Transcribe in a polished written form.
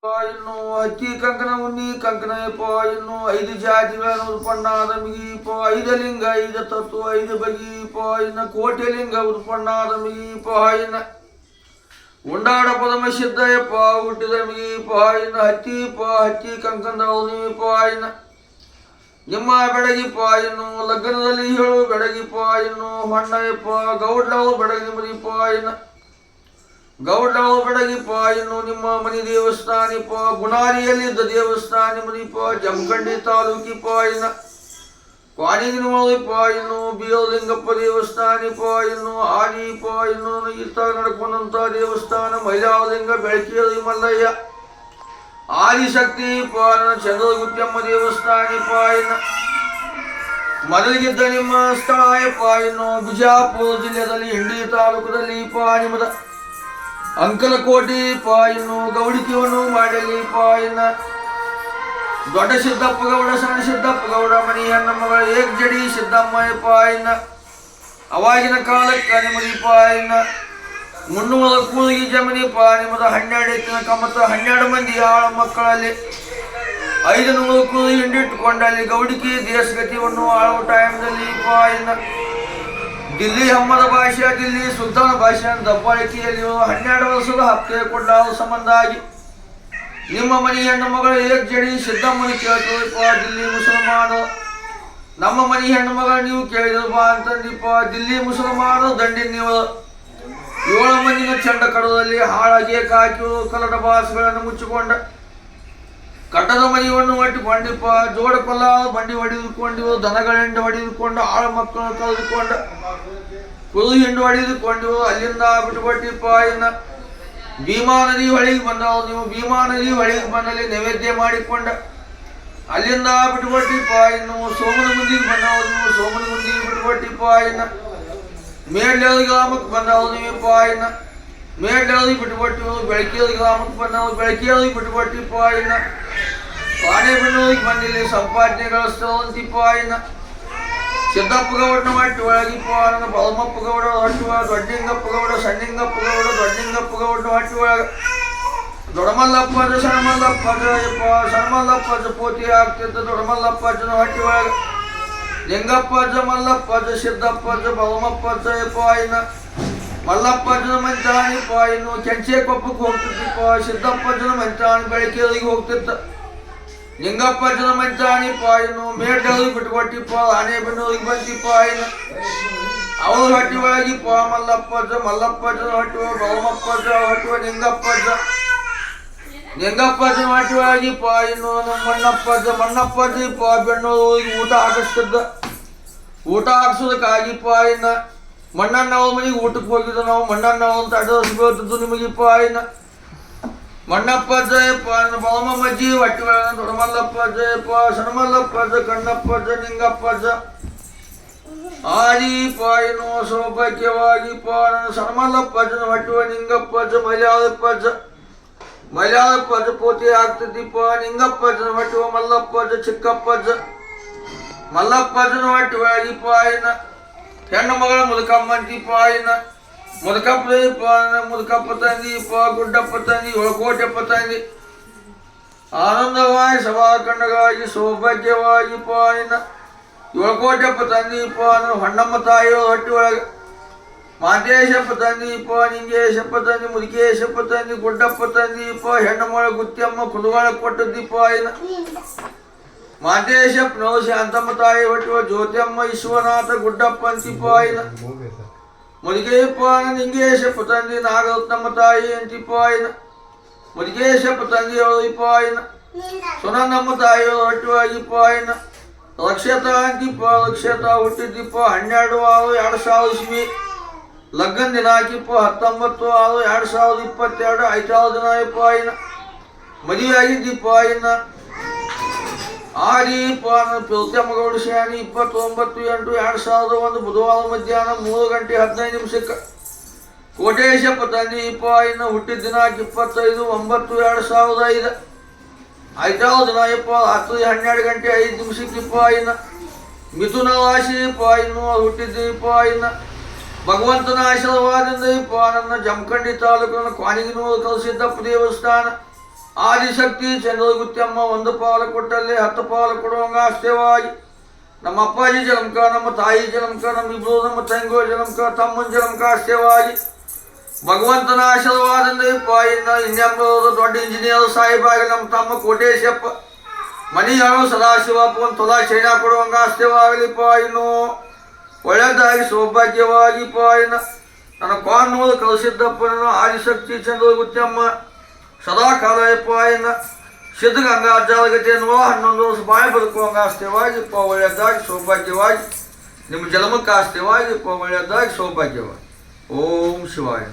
ಇನ್ನು ಅಕ್ಕಿ ಕಂಕಣ ಉಣ್ಣಿ ಕಂಕಣಯಪ್ಪ ಇನ್ನು 5 ಜಾತಿಗಳನ್ನು ಉತ್ಪನ್ನಾದ ಮಿಗಿಪ 5 ಲಿಂಗ 5 ತತ್ವ 5 ಬಗೆಪ ಇನ್ನು ಕೋಟಿ ಲಿಂಗ ಉತ್ಪನ್ನಾದ ಮಿಗಿಪ ಇನ್ನು ಉಂಡಾಡ ಪದಮ ಸಿದ್ಧಯಪ್ಪ ಹುಟ್ಟಿದ ಮಿಗಿಪ ಇನ್ನು ಹತ್ತಿ ಕಂಕಣದ ಉಣಿಪ ಇನ್ನು ನಿಮ್ಮ ಬೆಡಗಿಪ್ಪ ಇನ್ನು ಲಗ್ನದಲ್ಲಿ ಹೇಳು ಬೆಡಗಿಪ್ಪ ಇನ್ನು ಹೊಣ್ಣಯಪ್ಪ ಗೌಡ್ಲವು ಬೆಡಗಿ ಮರಿಪ ಇನ್ನು ಗೌಡ್ಲವು ಬೆಡಗಿಪ್ಪ ಇನ್ನು ನಿಮ್ಮ ಮನಿ ದೇವಸ್ಥಾನಿಪ್ಪ ಗುಣಾರಿಯಲ್ಲಿದ್ದ ದೇವಸ್ಥಾನ ಮನಿಪ ಜಮಖಂಡಿ ತಾಲೂಕಿಪ್ಪ ಇನ್ನು ಕ್ವಾಣಿಗಿನಪ್ಪ ಇನ್ನು ಬೀರಲಿಂಗಪ್ಪ ದೇವಸ್ಥಾನಿಪ ಇನ್ನು ಆದಿಪ ಇನ್ನು ಇತ್ತ ನಡ್ಕೊಂಡಂತ ದೇವಸ್ಥಾನ ಮೈಲಾವಲಿಂಗ ಬೆಳಕಿಯಲಿ ಮಲ್ಲಯ್ಯ ಆದಿಶಕ್ತಿ ಚಂದ್ರಗುತ್ತಮ್ಮ ದೇವಸ್ಥಾನಿಪ ಇನ್ನು ಮೊದಲಿಗಿದ್ದ ನಿಮ್ಮ ಸ್ಥಳಯಪ್ಪ ಇನ್ನು ಬಿಜಾಪುರ ಜಿಲ್ಲೆಯಲ್ಲಿ ಹಿಂಡಿ ತಾಲೂಕದಲ್ಲಿ ನಿಮ್ಮದ ಅಂಕಲಕೋಟಿ ಇನ್ನು ಗೌಡಿಕೆಯನ್ನು ಮಾಡಲಿ ಇನ್ನು ದೊಡ್ಡ ಸಿದ್ದಪ್ಪ ಗೌಡ ಸಣ್ಣ ಸಿದ್ದಪ್ಪ ಗೌಡ ಮನಿ ಹೆಣ್ಣ ಮಗಳ ಏಕಜಡಿ ಸಿದ್ದಮ್ಮಯ್ಯಪ್ಪ ಇನ್ನು ಅವಾಗಿನ ಕಾಲಕ್ಕೆ ನಿಮ್ಮದಿಪ್ಪ ಇನ್ನು 300 ಕೂಲಿಗೆ ಜಮನಿಪ್ಪ ನಿಮ್ಮದ 12 ಎತ್ತಿನ ಕಮತ 12 ಮಂದಿ ಆಳ ಮಕ್ಕಳಲ್ಲಿ 500 ಕೂಲಿ ಹಿಂಡಿಟ್ಟುಕೊಂಡಲ್ಲಿ ಗೌಡಿಕೆ ದೇಶಗತಿಯನ್ನು ಆಳುವ ಟೈಮ್ದಲ್ಲಿ ಇನ್ನು ದಿಲ್ಲಿ ಹಮ್ಮದ ಭಾಷೆ ದಿಲ್ಲಿ ಸುಲ್ತಾನ ಭಾಷೆ ದಬ್ಬಾಳಿಕೆಯಲ್ಲಿ 12 ವರ್ಷದ ಹಪ್ತೆ ಕೊಡ್ಲಾದ ಸಂಬಂಧ ಆಗಿ ನಿಮ್ಮ ಮನಿ ಹೆಣ್ಣು ಮಗಳು ಏಕಜಡಿ ಸಿದ್ದಮ್ಮನ ಕೇಳ್ತದಪ್ಪ ದಿಲ್ಲಿ ಮುಸಲ್ಮಾನು ನಮ್ಮ ಮನಿ ಹೆಣ್ಣು ಮಗಳು ನೀವು ಕೇಳಿದಪ್ಪ ಅಂತಂದಿಪ್ಪ ದಿಲ್ಲಿ ಮುಸಲ್ಮಾನು ದಂಡಿ ನೀವು 7 ಮಂದಿನ ಚಂಡ ಕಡದಲ್ಲಿ ಹಾಳಾಗಿ ಕಾಕಿ ಕಲ್ಲಡ ಬಾಸ್ಗಳನ್ನು ಮುಚ್ಚಿಕೊಂಡ ಕಟ್ಟದ ಮನೆಯನ್ನು ಒಟ್ಟಿಕೊಂಡಿಪ್ಪ ಜೋಡ ಕೊಲ್ಲ ಬಂಡಿ ಹೊಡೆದುಕೊಂಡಿವು ದನಗಳೆಂಡು ಹೊಡೆದುಕೊಂಡು ಆಳು ಮಕ್ಕಳನ್ನು ಕಳೆದುಕೊಂಡ ಕುದು ಹಿಂಡು ಹೊಡೆದುಕೊಂಡಿವು ಅಲ್ಲಿಂದ ಬಿಟ್ಟುಕೊಟ್ಟಿಪ್ಪ ಇನ್ನು ಭೀಮಾ ನದಿ ಹೊಳಿಗೆ ಬಂದವು ನೀವು ಭೀಮಾ ನದಿ ಹೊಳಿಗೆ ಬಂದಲ್ಲಿ ನೈವೇದ್ಯ ಮಾಡಿಕೊಂಡ ಅಲ್ಲಿಂದ ಬಿಟ್ಟುಕೊಟ್ಟಿಪ್ಪ ಇನ್ನು ಸೋಮನ ಗುಂದಿಗೆ ಬಂದವು ನೀವು ಸೋಮನ ಗುಂದಿಗೆ ಬಿಟ್ಟುಕೊಟ್ಟಿಪ್ಪ ಇನ್ನು ಮೇಲ್ಯಾದಿ ಗ್ರಾಮಕ್ಕೆ ಬಂದವು ನೀವಪ್ಪ ಇನ್ನು ಮೇಲ್ಯಾದಿ ಬಿಟ್ಟುಕೊಟ್ಟಿವು ಬೆಳಕಿಯಾದಿ ಗ್ರಾಮಕ್ಕೆ ಬಂದವು ಬೆಳಕಿಯಾದಿ ಬಿಟ್ಟುಕೊಟ್ಟಿಪ್ಪ ಇನ್ನು ಪಾಣೆಬೆನ್ನೂರಿಗೆ ಬಂದಿಲ್ಲಿ ಸಂಪಾದನೆ ಗಳಿಸ್ತವಂತಿಪ್ಪ ಇನ್ನು ಸಿದ್ದಪ್ಪ ಗೌಡನ ಹೊಟ್ಟಿ ಒಳಗಿಪ್ಪ ನನ್ನ ಬಲಮಪ್ಪ ಗೌಡ ಹೊಟ್ಟುವ ದೊಡ್ಡಿಂಗಪ್ಪ ಗೌಡ ಸಣ್ಣಿಂಗಪ್ಪ ಗೌಡ ದೊಡ್ಡಿಂಗಪ್ಪ ಗೌಡನ ಹೊಟ್ಟಿ ಒಳಗೆ ದೊಡ್ಡಮಲ್ಲಪ್ಪ ಸಣ್ಣಮಲ್ಲಪ್ಪ ಸಣ್ಣಮಲ್ಲಪ್ಪ ಪೋತಿ ಆಗ್ತಿದ್ದ ದೊಡ್ಡಮಲ್ಲಪ್ಪ ಹೊಟ್ಟಿ ಒಳಗೆ ಲಿಂಗಪ್ಪಜ್ಜ ಮಲ್ಲಪ್ಪಜ್ಜ ಸಿದ್ದಪ್ಪಜ್ಜ ಬಲಮಪ್ಪಜ್ಜ ಯಪ್ಪ ಇನ್ನು ಮಲ್ಲಪ್ಪಜ್ಜನ ಮಂಚಾಣಿಪ್ಪ ಇನ್ನು ಕೆಂಚೆ ಕೊಪ್ಪಕ್ಕೆ ಹೋಗ್ತಿದ್ದಪ್ಪ ಸಿದ್ದಪ್ಪಜ್ಜನ ಮಂಚಾಣಿ ಬೆಳಕಿಯಲ್ಲಿಗೆ ಹೋಗ್ತಿದ್ದ ಲಿಂಗಪ್ಪಜ್ಜನ ಮಂಚಾಣಿಪ್ಪ ಇನ್ನು ಮೇಡ್ಡಲ್ಲಿ ಬಿಟ್ಟುಕೊಟ್ಟಿಪ್ಪ ಆನೆಬೆನ್ನೂರಿಗೆ ಬಂತಿಪ್ಪ ಇನ್ನು ಅವ್ರ ಹೊಟ್ಟಿ ಒಳಗಿಪ್ಪ ಮಲ್ಲಪ್ಪಜ್ಜನ ಹೊಟ್ಟಿ ಬಲಮಪ್ಪಜ್ಜ ಹೊಟ್ಟುವ ಲಿಂಗಪ್ಪಜ್ಜನ ಹೊಟ್ಟಿ ಒಳಗಿಪ್ಪ ಇನ್ನು ನಮ್ಮ ಮಣ್ಣಪ್ಪಜ್ಜ ಇಪ್ಪ ಬೆನ್ನೂರಿಗೆ ಊಟ ಹಾಕಿಸ್ತಿದ್ದ ಊಟ ಹಾಕ್ಸೋದಕ್ಕಾಗಿಪ್ಪ ಇನ್ನು ಮಣ್ಣಣ್ಣ ಅವ್ರ ಮನೆಗೆ ಊಟಕ್ಕೆ ಹೋಗಿದ್ದ ನಾವು ಮಣ್ಣಣ್ಣ ಅಂತ ಅಡ್ರೆಸ್ ಬೀಳ್ತಿದ್ದು ನಿಮಗಿಪ್ಪ ಇನ್ನು ಮಣ್ಣಪ್ಪಜ್ಜ ಯಪ್ಪ ಬಲಮಮ್ಮಜ್ಜಿ ಹೊಟ್ಟಿ ಒಳಗ ದೊಡ್ಡಮಲ್ಲಪ್ಪಜ್ಜ ಯಪ್ಪ ಸಣ್ಣಮಲ್ಲಪ್ಪಜ್ಜ ಕಣ್ಣಪ್ಪಜ್ಜ ನಿಂಗಪ್ಪಜ್ಜ ಆದಿಪ್ಪ ಇನ್ನು ಸೌಭಾಗ್ಯವಾಗಿಪ್ಪ ನನ್ನ ಸಣ್ಣಮಲ್ಲಪ್ಪಜ್ಜನ ಹೊಟ್ಟುವ ನಿಂಗಪ್ಪಜ್ಜ ಮಲಯಾಳಪ್ಪಜ್ಜ ಪೋತಿ ಆಗ್ತಿದ್ದಿಪ್ಪ ನಿಂಗಪ್ಪಜ್ಜನ ಹೊಟ್ಟುವ ಮಲ್ಲಪ್ಪಜ್ಜ ಚಿಕ್ಕಪ್ಪಜ್ಜ ಮಲ್ಲಪ್ಪಜ್ಜನ ಹೊಟ್ಟಿ ಒಳಗಿಪ್ಪ ಇನ್ನು ಹೆಣ್ಣು ಮಗಳ ಮುದುಕಮ್ಮಂತಿಪ್ಪ ಇನ್ನು ಮುದುಕಪ್ಪ ತಂದಿಪ್ಪ ಗುಡ್ಡಪ್ಪ ತಂದಿ ಒಳಕೋಟೆಪ್ಪ ತಂದಿ ಆನಂದವಾಗಿ ಸಭಾಖಂಡಗಾಗಿ ಸೌಭಾಗ್ಯವಾಗಿಪ್ಪ ಇನ್ನು ಒಳಕೋಟೆಪ್ಪ ತಂದಿಪ್ಪ ಹೊಣ್ಣಮ್ಮ ತಾಯಿಯ ಹೊಟ್ಟಿ ಒಳಗೆ ಮಾದೇಶಪ್ಪ ತಂದಿಪ್ಪ ನಿಂಗೇಶಪ್ಪ ತಂದಿ ಮುದುಕೇಶಪ್ಪ ತಂದಿ ಗುಡ್ಡಪ್ಪ ತಂದಿಪ್ಪ ಹೆಣ್ಣು ಮಗಳ ಗುತ್ತಿಯಮ್ಮ ಕುದುವಾಳ ಕೊಟ್ಟದ್ದಿಪ್ಪ ಇನ್ನು ಮಾದೇಶಪ್ಪ ನವ ಶಾಂತಮ್ಮ ತಾಯಿ ಹೊಟ್ಟುವ ಜ್ಯೋತಿಯಮ್ಮ ವಿಶ್ವನಾಥ ಗುಡ್ಡಪ್ಪ ಅಂತಿಪ್ಪ ಇನ್ನು ಮುದುಕೇಪ್ಪ ನಿಂಗೇಶಪ್ಪ ತಂದಿ ನಾಗರತ್ನಮ್ಮ ತಾಯಿ ಅಂತಿಪ್ಪ ಇನ್ನು ಮುದುಕೇಶಪ್ಪ ತಂದಿ ಅವಳಿಪ್ಪ ಇನ್ನು ಸುನನ್ನಮ್ಮ ತಾಯಿ ಹೊಟ್ಟುವಾಗಿಪ್ಪ ಇನ್ನು ಲಕ್ಷತಾ ಅಂತಿಪ್ಪ ಲಕ್ಷತಾ ಹುಟ್ಟಿದ್ದಿಪ್ಪ 12/6/2000 ಇಸ್ವಿ ಲಗ್ನ ದಿನ ಹಾಕಿಪ್ಪ 19/6/2022 5ನೇ ದಿನ ಇಪ್ಪ ಇನ್ನು ಮದುವೆ ಆಗಿದ್ದಿಪ್ಪ ಇನ್ನು ಆದಿಪ್ಪ ಪಿಲ್ತಮ್ಮಗೌಡ ಶಾಣಿ 29/8/2001 ಬುಧವಾರ ಮಧ್ಯಾಹ್ನ 3:15 ಕೋಟೇಶಪ್ಪ ತಂದಿಪ್ಪ ಇನ್ನು ಹುಟ್ಟಿದ ದಿನಾಂಕ 25/9/2005 5ನೇ ದಿನ ಇಪ್ಪ 10:12:05 ಇನ್ನು ಮಿಥುನ ರಾಶಿ ಇಪ್ಪ ಇನ್ನು ಹುಟ್ಟಿದ್ದೀಪ ಇನ್ನು ಭಗವಂತನ ಆಶೀರ್ವಾದದಿಂದ ಇಪ್ಪ ನನ್ನ ಜಮಖಂಡಿ ತಾಲೂಕಿನ ಕ್ವಾಣಿಗಿನೂರು ಕಲಿಸಿದ್ದಪ್ಪ ದೇವಸ್ಥಾನ ಆದಿಶಕ್ತಿ ಚಂದ್ರಗುತ್ಯಮ್ಮ ಒಂದು ಪಾಲು ಕೊಟ್ಟಲ್ಲಿ 10 ಪಾಲು ಕೊಡುವಂಗ ಅಷ್ಟೇವಾಗಿ ನಮ್ಮ ಅಪ್ಪಾಜಿ ಜಲಂಕ, ನಮ್ಮ ತಾಯಿ ಜಲಂಕ, ನಮ್ಮ ಇಬ್ರು ನಮ್ಮ ತಂಗೋ ಜಲಂಕ, ತಮ್ಮನ ಜಲಂಕ ಅಷ್ಟೇವಾಗಿ ಭಗವಂತನ ಆಶೀರ್ವಾದದಿಂದ ಇನ್ನು ಇನ್ನೆಂಬುದು ದೊಡ್ಡ ಇಂಜಿನಿಯರ್ ಸಾಹೇಬಾಗಿ ನಮ್ಮ ತಮ್ಮ ಕೋಟೇಶಪ್ಪ ಮನೆಯಾಳು ಸದಾಶಿವಪ್ಪ ಒಂದು ತೊಲಾ ಶೈನ ಕೊಡುವಂಗ ಅಷ್ಟೇವಾಗಲಿಪ್ಪ. ಇನ್ನು ಒಳ್ಳೆದಾಗಿ ಸೌಭಾಗ್ಯವಾಗಿಪ್ಪ. ಇನ್ನು ನನ್ನ ಕಾನೂರು ಕಳಿಸಿದ್ದಪ್ಪನ ಆದಿಶಕ್ತಿ ಚಂದ್ರಗುತ್ಯಮ್ಮ ಸದಾ ಕಾಲಯಪ್ಪ. ಇನ್ನು ಸಿದ್ಧಗಂಗಾ ಅಜ್ಜಾಲಗತಿ ಎನ್ನುವ 11 ವರ್ಷ ಬಾಯಿ ಬದುಕುವಂಗ ಅಷ್ಟೇವಾಗಿಪ್ಪ. ಒಳ್ಳೆದಾಗಿ ಸೌಭಾಗ್ಯವಾಗಿ ನಿಮ್ಮ ಜನ್ಮಕ್ಕೆ ಅಷ್ಟೇವಾಗಿಪ್ಪ. ಒಳ್ಳೆದಾಗಿ ಸೌಭಾಗ್ಯವಾಗಿ. ಓಂ ಶಿವಾಯ.